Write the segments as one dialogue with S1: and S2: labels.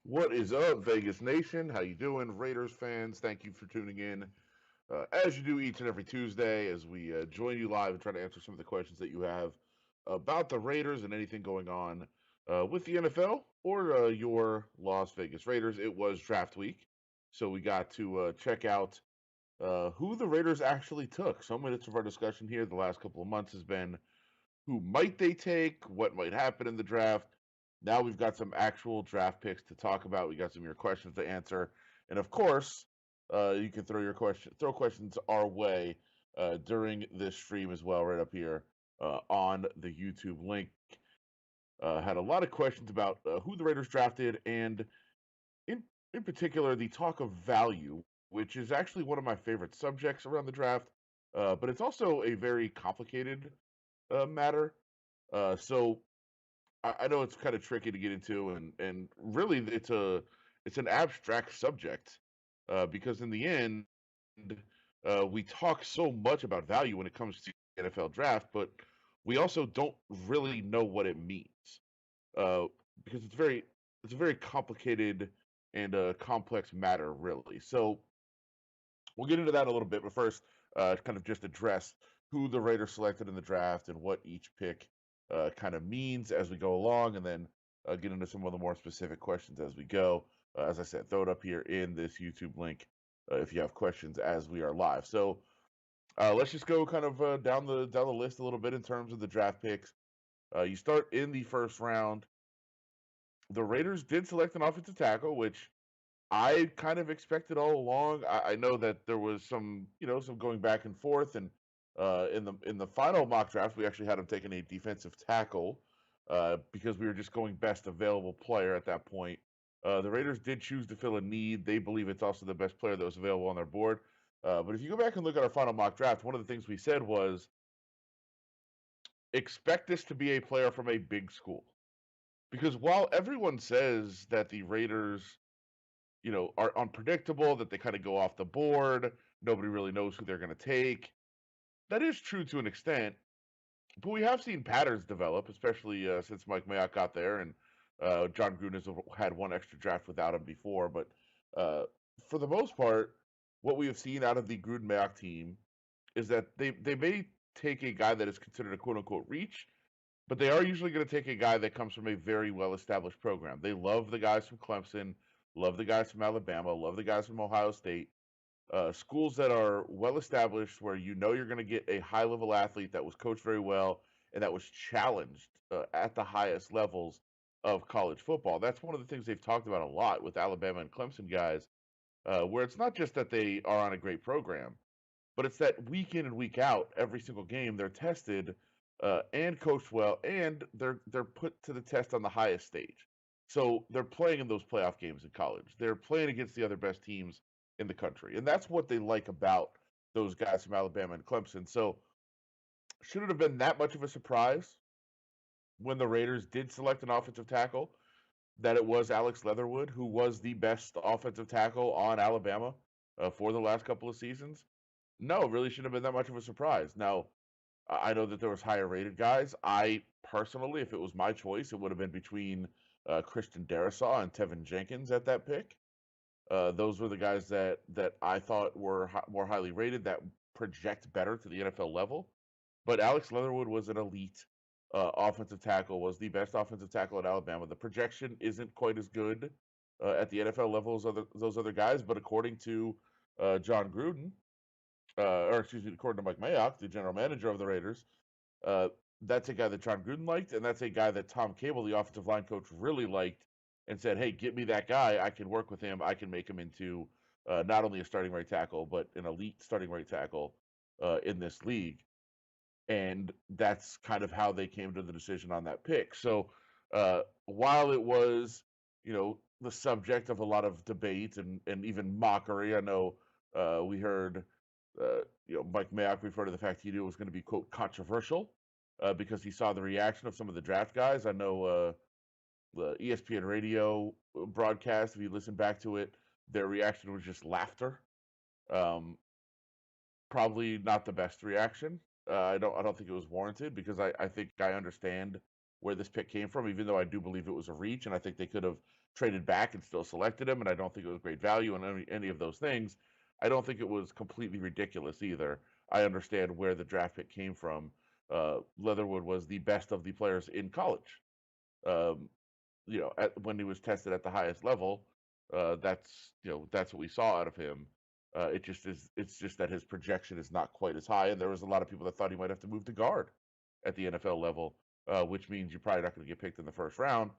S1: What is up, Vegas Nation? How you doing, Raiders fans? Thank you for tuning in, as you do each and every Tuesday, as we join you live and try to answer some of the questions that you have about the Raiders and anything going on with the NFL or your Las Vegas Raiders. It was draft week, so we got to check out who the Raiders actually took. So minutes of our discussion here the last couple of months has been who might they take, what might happen in the draft. Now we've got some actual draft picks to talk about. We got some of your questions to answer, and of course, you can throw questions our way during this stream as well, right up here on the YouTube link. Had a lot of questions about who the Raiders drafted, and in in particular, the talk of value, which is actually one of my favorite subjects around the draft. But it's also a very complicated matter. So I know it's kind of tricky to get into, and really it's an abstract subject because in the end, we talk so much about value when it comes to the NFL draft, but we also don't really know what it means uh, because it's a very complicated and complex matter, really. So we'll get into that a little bit, but first, kind of just address who the Raiders selected in the draft and what each pick kind of means as we go along, and then get into some of the more specific questions as we go. As I said, throw it up here in this YouTube link if you have questions as we are live. So let's just go kind of down the list a little bit in terms of the draft picks. You start in the first round. The Raiders did select an offensive tackle, which I kind of expected all along. I know that there was some going back and forth, and in the final mock draft, we actually had him taking a defensive tackle because we were just going best available player at that point. The Raiders did choose to fill a need. They believe it's also the best player that was available on their board. But if you go back and look at our final mock draft, one of the things we said was expect this to be a player from a big school. Because while everyone says that the Raiders are unpredictable, that they kind of go off the board. Nobody really knows who they're going to take. That is true to an extent, but we have seen patterns develop, especially since Mike Mayock got there, and John Gruden has had one extra draft without him before. But uh, for the most part, what we have seen out of the Gruden Mayock team is that they may take a guy that is considered a quote unquote reach, but they are usually going to take a guy that comes from a very well established program. They love the guys from Clemson, love the guys from Alabama, love the guys from Ohio State. Schools that are well established, where you know you're going to get a high level athlete that was coached very well and that was challenged at the highest levels of college football. That's one of the things they've talked about a lot with Alabama and Clemson guys, where it's not just that they are on a great program, but it's that week in and week out, every single game, they're tested and coached well, and they're put to the test on the highest stage. So they're playing in those playoff games in college. They're playing against the other best teams in the country, and that's what they like about those guys from Alabama and Clemson. So should it have been that much of a surprise when the Raiders did select an offensive tackle that it was Alex Leatherwood, who was the best offensive tackle on Alabama for the last couple of seasons? No, it really shouldn't have been that much of a surprise. Now, I know that there was higher rated guys. I personally, if it was my choice, it would have been between Christian Darrisaw and Tevin Jenkins at that pick. Those were the guys that I thought were more highly rated, that project better to the NFL level. But Alex Leatherwood was an elite offensive tackle, was the best offensive tackle at Alabama. The projection isn't quite as good at the NFL level as those other guys, but according to John Gruden, or excuse me, according to Mike Mayock, the general manager of the Raiders, uh, that's a guy that John Gruden liked, and that's a guy that Tom Cable, the offensive line coach, really liked, and said, "Hey, get me that guy. I can work with him. I can make him into not only a starting right tackle, but an elite starting right tackle in this league." And that's kind of how they came to the decision on that pick. So while it was, the subject of a lot of debate and even mockery, I know we heard, Mike Mayock refer to the fact he knew it was going to be, quote, controversial because he saw the reaction of some of the draft guys. I know the ESPN radio broadcast, if you listen back to it, their reaction was just laughter. Um, Probably not the best reaction. I don't think it was warranted because I think I understand where this pick came from, even though I do believe it was a reach, and I think they could have traded back and still selected him, and I don't think it was great value on any of those things. I don't think it was completely ridiculous either. I understand where the draft pick came from. Leatherwood was the best of the players in college. Um, when he was tested at the highest level, that's what we saw out of him. It's just that his projection is not quite as high, and there was a lot of people that thought he might have to move to guard at the NFL level, which means you're probably not going to get picked in the first round.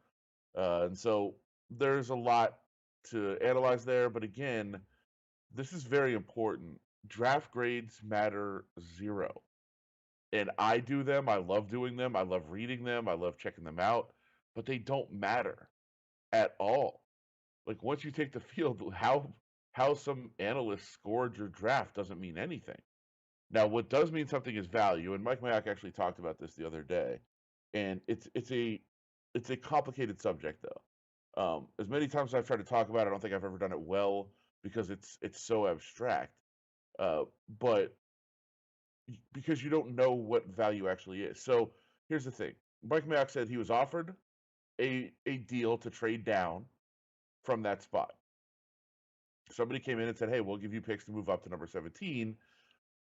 S1: And so there's a lot to analyze there, but again, this is very important. Draft grades matter zero. And I do them. I love doing them. I love reading them. I love checking them out, but they don't matter at all. Like once you take the field, how some analyst scored your draft doesn't mean anything. Now, what does mean something is value, and Mike Mayock actually talked about this the other day, and it's a complicated subject though. As many times as I've tried to talk about it, I don't think I've ever done it well because it's so abstract. Uh, but because you don't know what value actually is. So here's the thing: Mike Mayock said he was offered a deal to trade down from that spot. Somebody came in and said, "Hey, we'll give you picks to move up to number 17."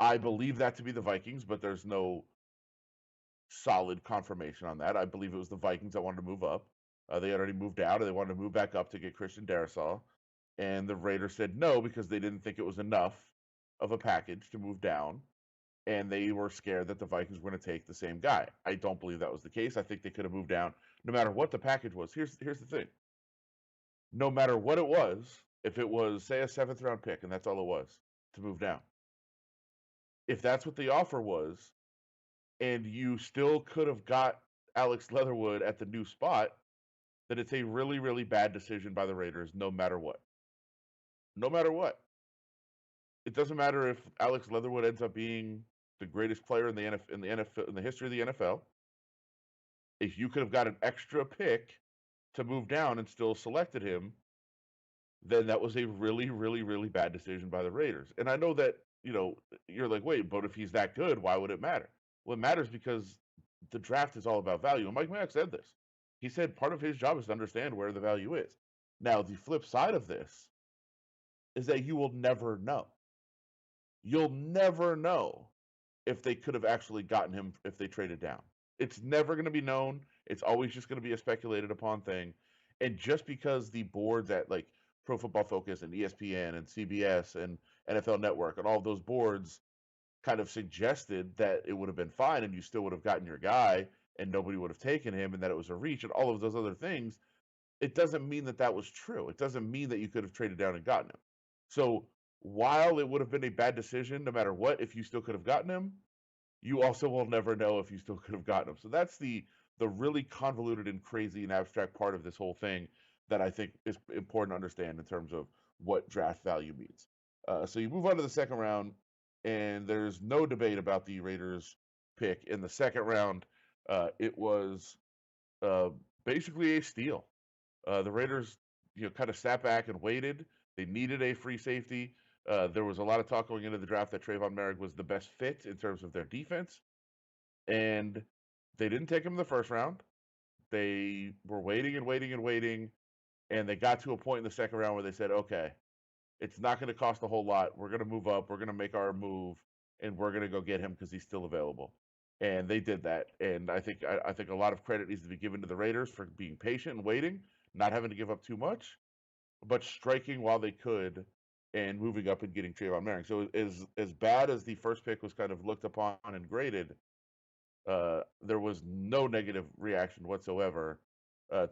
S1: I believe that to be the Vikings, but there's no solid confirmation on that. I believe it was the Vikings that wanted to move up. They had already moved out, and they wanted to move back up to get Christian Darrisaw. And the Raiders said no because they didn't think it was enough of a package to move down. And they were scared that the Vikings were going to take the same guy. I don't believe that was the case. I think they could have moved down no matter what the package was. Here's the thing. No matter what it was, if it was, say, a 7th round pick, and that's all it was to move down, if that's what the offer was, and you still could have got Alex Leatherwood at the new spot, then it's a really, really bad decision by the Raiders, no matter what. No matter what. It doesn't matter if Alex Leatherwood ends up being the greatest player in the NFL in the history of the NFL. If you could have got an extra pick to move down and still selected him, then that was a really, really, really bad decision by the Raiders. And I know that, you're like, wait, but if he's that good, why would it matter? Well, it matters because the draft is all about value. And Mike Mayock said this. He said part of his job is to understand where the value is. Now, the flip side of this is that you will never know. You'll never know if they could have actually gotten him if they traded down. It's never going to be known. It's always just going to be a speculated upon thing. And just because the boards at like Pro Football Focus and ESPN and CBS and NFL Network and all those boards kind of suggested that it would have been fine and you still would have gotten your guy and nobody would have taken him and that it was a reach and all of those other things, it doesn't mean that that was true. It doesn't mean that you could have traded down and gotten him. So while it would have been a bad decision no matter what, if you still could have gotten him, you also will never know if you still could have gotten him. So that's the really convoluted and crazy and abstract part of this whole thing that I think is important to understand in terms of what draft value means. So you move on to the second round, and there's no debate about the Raiders pick in the second round. It was basically a steal. The Raiders, kind of sat back and waited. They needed a free safety. There was a lot of talk going into the draft that Trayvon Merrick was the best fit in terms of their defense, and they didn't take him in the first round. They were waiting and waiting and waiting, and they got to a point in the second round where they said, okay, it's not going to cost a whole lot. We're going to move up. We're going to make our move, and we're going to go get him because he's still available. And they did that. And I think a lot of credit needs to be given to the Raiders for being patient and waiting, not having to give up too much, but striking while they could and moving up and getting Trayvon Merrick. So as bad as the first pick was kind of looked upon and graded, there was no negative reaction whatsoever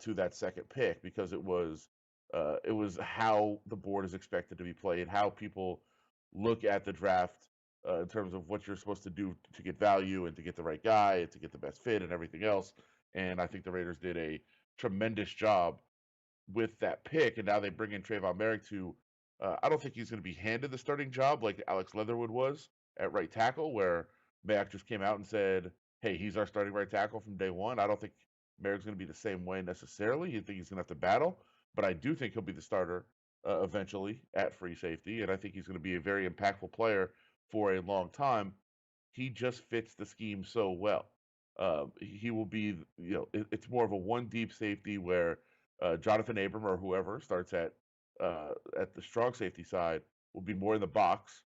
S1: to that second pick because it was how the board is expected to be played, how people look at the draft in terms of what you're supposed to do to get value and to get the right guy and to get the best fit and everything else. And I think the Raiders did a tremendous job with that pick. And now they bring in Trayvon Merrick to, I don't think he's going to be handed the starting job like Alex Leatherwood was at right tackle, where Mayock just came out and said, hey, he's our starting right tackle from day one. I don't think Merrick's going to be the same way necessarily. You think he's going to have to battle, but I do think he'll be the starter eventually at free safety, and I think he's going to be a very impactful player for a long time. He just fits the scheme so well. He will be, it's more of a one deep safety where Jonathan Abram or whoever starts at the strong safety side will be more in the box.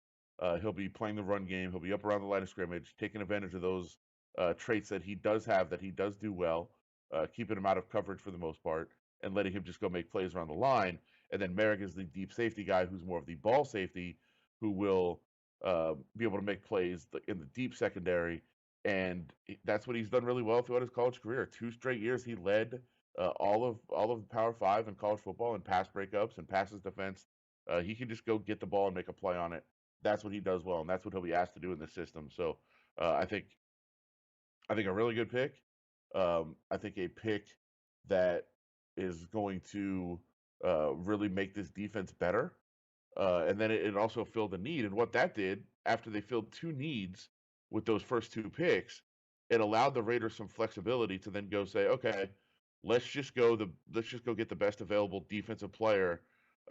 S1: He'll be playing the run game. He'll be up around the line of scrimmage, taking advantage of those traits that he does have, that he does do well, keeping him out of coverage for the most part, and letting him just go make plays around the line. And then Merrick is the deep safety guy, who's more of the ball safety, who will be able to make plays in the deep secondary. And that's what he's done really well throughout his college career. 2 straight years he led all of the Power Five in college football in pass breakups and passes defense. He can just go get the ball and make a play on it. That's what he does well, and that's what he'll be asked to do in this system. So I think a really good pick. I think a pick that is going to really make this defense better. And then it also filled a need. And what that did, after they filled two needs with those first two picks, it allowed the Raiders some flexibility to then go say, okay, let's just go get the best available defensive player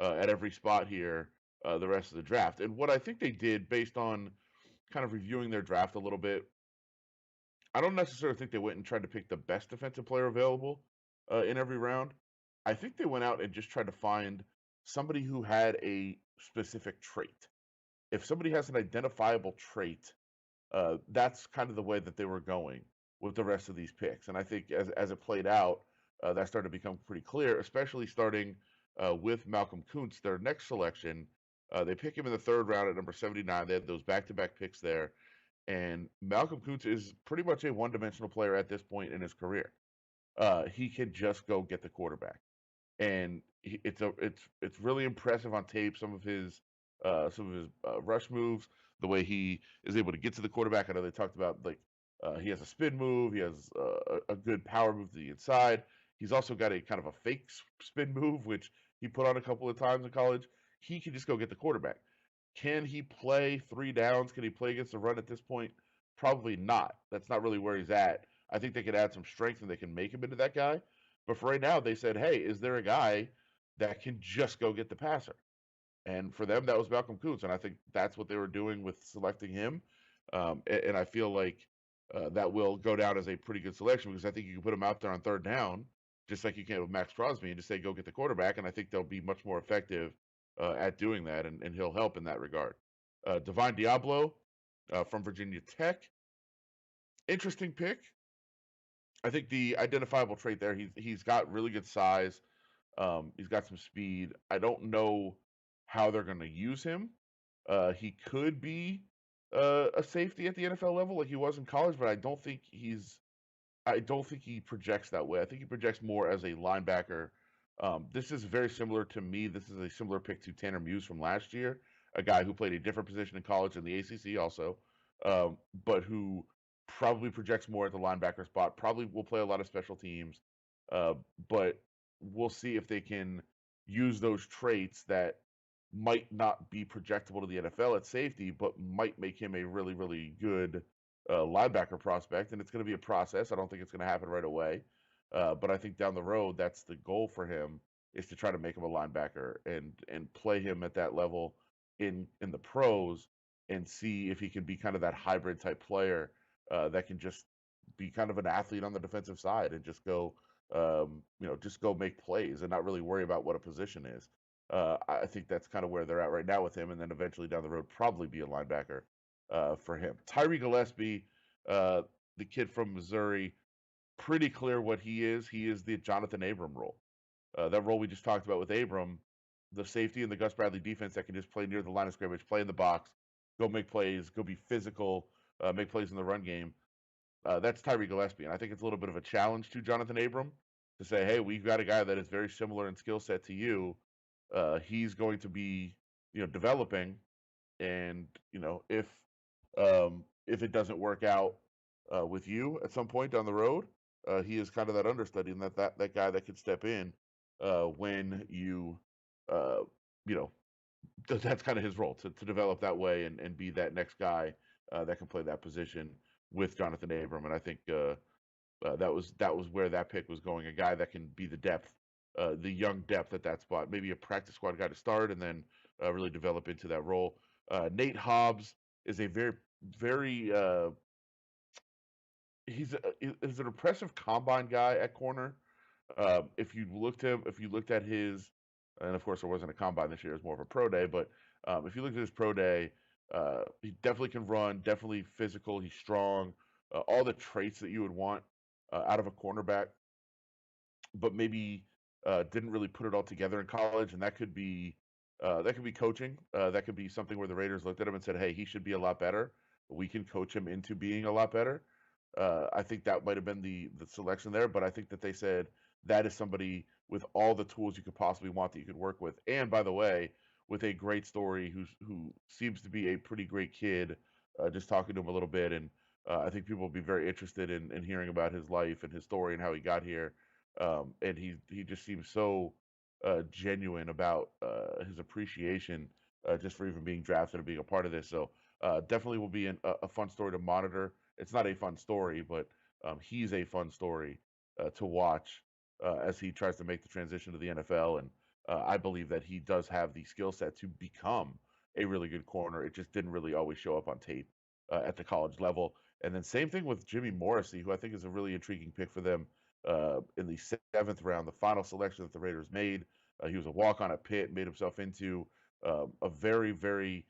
S1: at every spot here the rest of the draft. And what I think they did, based on kind of reviewing their draft a little bit, I don't necessarily think they went and tried to pick the best defensive player available in every round. I think they went out and just tried to find somebody who had a specific trait. If somebody has an identifiable trait, that's kind of the way that they were going with the rest of these picks. And I think as it played out, that started to become pretty clear, especially starting with Malcolm Koontz, their next selection. They pick him in the third round at number 79. They had those back-to-back picks there. And Malcolm Koontz is pretty much a one-dimensional player at this point in his career. He can just go get the quarterback, and it's really impressive on tape. Some of his rush moves, the way he is able to get to the quarterback. I know they talked about he has a spin move. He has a good power move to the inside. He's also got a kind of a fake spin move, which he put on a couple of times in college. He can just go get the quarterback. Can he play 3 downs? Can he play against the run at this point? Probably not. That's not really where he's at. I think they could add some strength and they can make him into that guy. But for right now, they said, hey, is there a guy that can just go get the passer? And for them, that was Malcolm Koontz. And I think that's what they were doing with selecting him. And I feel like that will go down as a pretty good selection, because I think you can put him out there on third down, just like you can with Max Crosby, and just say, go get the quarterback. And I think they'll be much more effective at doing that, and he'll help in that regard. Divine Diablo from Virginia Tech. Interesting pick. I think the identifiable trait there, he's got really good size. He's got some speed. I don't know how they're going to use him. He could be a safety at the NFL level like he was in college, but I don't think he projects that way. I think he projects more as a linebacker. This is very similar to me. This is a similar pick to Tanner Muse from last year, a guy who played a different position in college in the ACC also, but who probably projects more at the linebacker spot. Probably will play a lot of special teams, but we'll see if they can use those traits that might not be projectable to the NFL at safety, but might make him a really, really good linebacker prospect. And it's going to be a process. I don't think it's going to happen right away. But I think down the road, that's the goal for him, is to try to make him a linebacker and play him at that level in the pros, and see if he can be kind of that hybrid type player that can just be kind of an athlete on the defensive side and just go, just go make plays and not really worry about what a position is. I think that's kind of where they're at right now with him, and then eventually down the road probably be a linebacker for him. Tyree Gillespie, the kid from Missouri, pretty clear what he is. He is the Jonathan Abram role. That role we just talked about with Abram, the safety in the Gus Bradley defense that can just play near the line of scrimmage, play in the box, go make plays, go be physical, make plays in the run game. That's Tyree Gillespie, and I think it's a little bit of a challenge to Jonathan Abram to say, hey, we've got a guy that is very similar in skill set to you. He's going to be, developing, and if it doesn't work out with you at some point down the road, he is kind of that understudy, and that guy that could step in when uh, you know, that's kind of his role, to develop that way and be that next guy that can play that position with Jonathan Abram. And I think that was where that pick was going, a guy that can be the depth, the young depth at that spot, maybe a practice squad guy to start, and then really develop into that role. Nate Hobbs is a very, very he's an impressive combine guy at corner. If you looked at his, and of course there wasn't a combine this year; it was more of a pro day. But if you looked at his pro day, he definitely can run, definitely physical. He's strong, all the traits that you would want out of a cornerback, but maybe didn't really put it all together in college, and that could be coaching. That could be something where the Raiders looked at him and said, "Hey, he should be a lot better. We can coach him into being a lot better." I think that might have been the selection there, but I think that they said that is somebody with all the tools you could possibly want that you could work with, and by the way, with a great story who seems to be a pretty great kid. Just talking to him a little bit, and I think people will be very interested in hearing about his life and his story and how he got here. And he just seems so genuine about his appreciation just for even being drafted and being a part of this. So definitely will be a fun story to monitor. It's not a fun story, but he's a fun story to watch as he tries to make the transition to the NFL. And I believe that he does have the skill set to become a really good corner. It just didn't really always show up on tape at the college level. And then same thing with Jimmy Morrissey, who I think is a really intriguing pick for them in the seventh round, the final selection that the Raiders made. He was a walk-on at Pitt, made himself into a very, very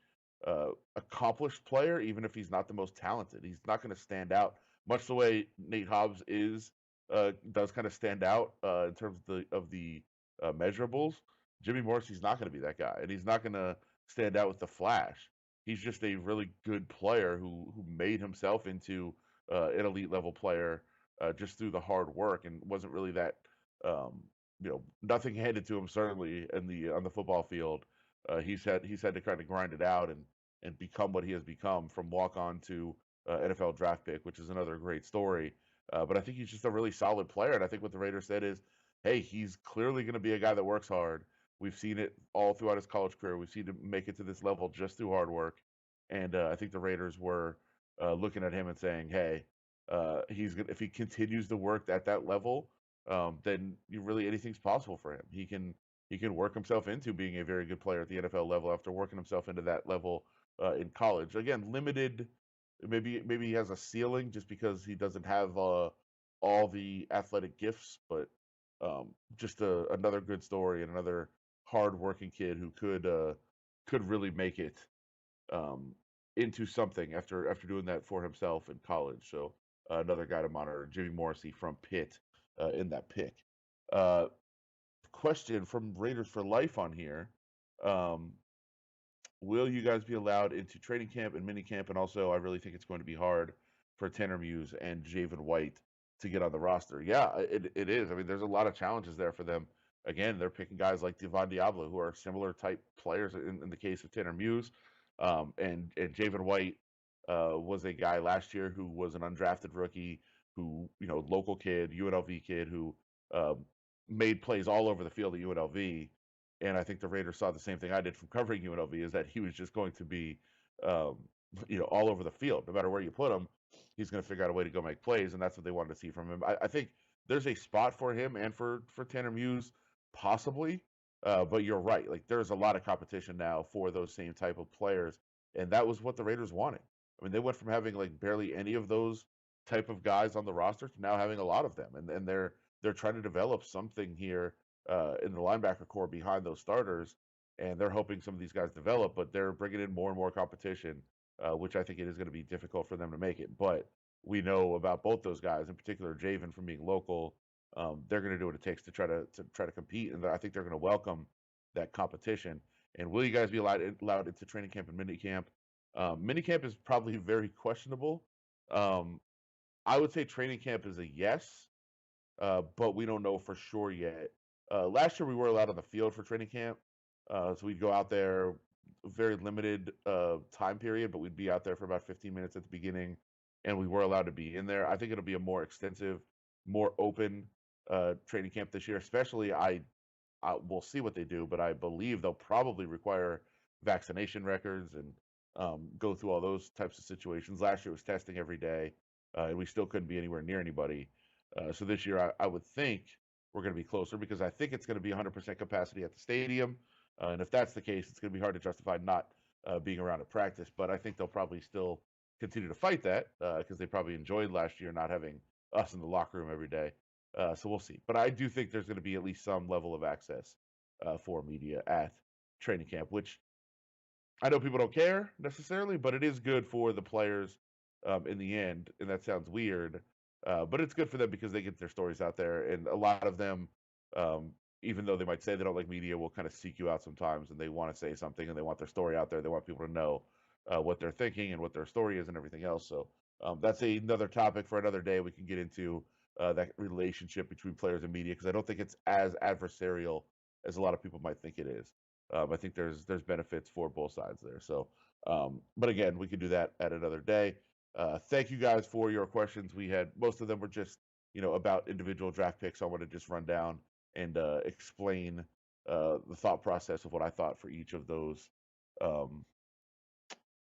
S1: accomplished player, even if he's not the most talented. He's not going to stand out much the way Nate Hobbs does kind of stand out in terms of the measurables. Jimmy Morrissey's not going to be that guy, and he's not going to stand out with the flash. He's just a really good player who made himself into an elite level player just through the hard work, and wasn't really that um, nothing handed to him certainly in the on the football field. He's had to kind of grind it out and become what he has become from walk on to NFL draft pick, which is another great story. But I think he's just a really solid player, and I think what the Raiders said is, hey, he's clearly going to be a guy that works hard. We've seen it all throughout his college career. We've seen him make it to this level just through hard work, and I think the Raiders were looking at him and saying, hey, if he continues to work at that level, then really anything's possible for him. He can work himself into being a very good player at the NFL level after working himself into that level in college. Again, limited. Maybe he has a ceiling just because he doesn't have all the athletic gifts, but just another good story and another hard-working kid who could really make it um, into something after doing that for himself in college. So another guy to monitor, Jimmy Morrissey from Pitt in that pick. Uh, Question from Raiders for Life on here. Um, will you guys be allowed into training camp and mini camp? And also, I really think it's going to be hard for Tanner Muse and Javen White to get on the roster. Yeah, it is. I mean, there's a lot of challenges there for them. Again, they're picking guys like Devon Diablo, who are similar type players in the case of Tanner Muse. And Javen White was a guy last year who was an undrafted rookie, who, local kid, UNLV kid, who um, made plays all over the field at UNLV. And I think the Raiders saw the same thing I did from covering UNLV, is that he was just going to be, um, all over the field. No matter where you put him, he's going to figure out a way to go make plays, and that's what they wanted to see from him. I think there's a spot for him and for Tanner Muse, possibly. But you're right. Like, there's a lot of competition now for those same type of players, and that was what the Raiders wanted. I mean, they went from having like barely any of those type of guys on the roster to now having a lot of them, and they're trying to develop something here in the linebacker core behind those starters, and they're hoping some of these guys develop, but they're bringing in more and more competition, which I think it is going to be difficult for them to make it. But we know about both those guys, in particular Javen, from being local. They're going to do what it takes to try to compete, and I think they're going to welcome that competition. And will you guys be allowed into training camp and mini camp? Mini camp is probably very questionable. Um, I would say training camp is a yes, but we don't know for sure yet. Last year we were allowed on the field for training camp, so we'd go out there, very limited time period, but we'd be out there for about 15 minutes at the beginning, and we were allowed to be in there. I think it'll be a more extensive, more open training camp this year. Especially, we'll see what they do, but I believe they'll probably require vaccination records and go through all those types of situations. Last year it was testing every day, and we still couldn't be anywhere near anybody. So this year, I would think we're going to be closer, because I think it's going to be 100% capacity at the stadium. And if that's the case, it's going to be hard to justify not being around at practice. But I think they'll probably still continue to fight that, because they probably enjoyed last year not having us in the locker room every day. So we'll see. But I do think there's going to be at least some level of access for media at training camp, which I know people don't care necessarily, but it is good for the players in the end. And that sounds weird, but it's good for them because they get their stories out there. And a lot of them, um, even though they might say they don't like media, will kind of seek you out sometimes and they want to say something and they want their story out there. They want people to know what they're thinking and what their story is and everything else. So that's another topic for another day. We can get into that relationship between players and media because I don't think it's as adversarial as a lot of people might think it is. I think there's benefits for both sides there. So, but again, we could do that at another day. Thank you guys for your questions. We had most of them were just about individual draft picks. So I want to just run down and explain the thought process of what I thought for each of those um,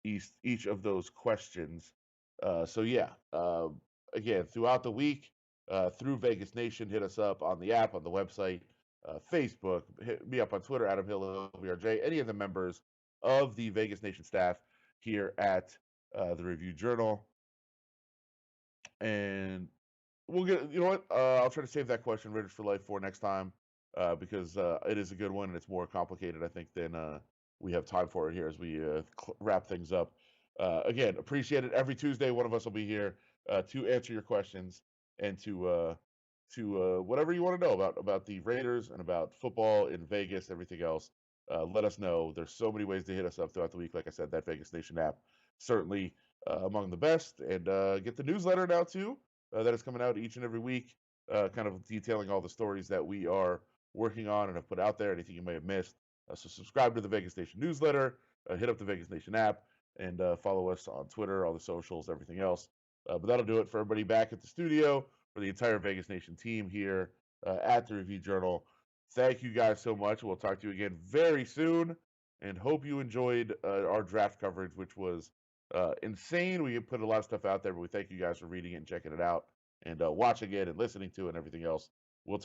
S1: each of those questions. So yeah, again, throughout the week, through Vegas Nation, hit us up on the app, on the website, Facebook, hit me up on Twitter, Adam Hill, VRJ, any of the members of the Vegas Nation staff here at the Review Journal. And we'll get, you know what? I'll try to save that question, Raiders for Life, for next time because it is a good one and it's more complicated, I think, than we have time for it here as we wrap things up. Again, appreciate it. Every Tuesday, one of us will be here to answer your questions and to whatever you want to know about the Raiders and about football in Vegas, everything else. Let us know. There's so many ways to hit us up throughout the week. Like I said, that Vegas Nation app certainly among the best, and get the newsletter now too. That is coming out each and every week, kind of detailing all the stories that we are working on and have put out there, anything you may have missed. So subscribe to the Vegas Nation newsletter, hit up the Vegas Nation app, and follow us on Twitter, all the socials, everything else. But that'll do it for everybody back at the studio, for the entire Vegas Nation team here at the Review Journal. Thank you guys so much. We'll talk to you again very soon, and hope you enjoyed our draft coverage, which was insane. We put a lot of stuff out there, but we thank you guys for reading it and checking it out and watching it and listening to it and everything else.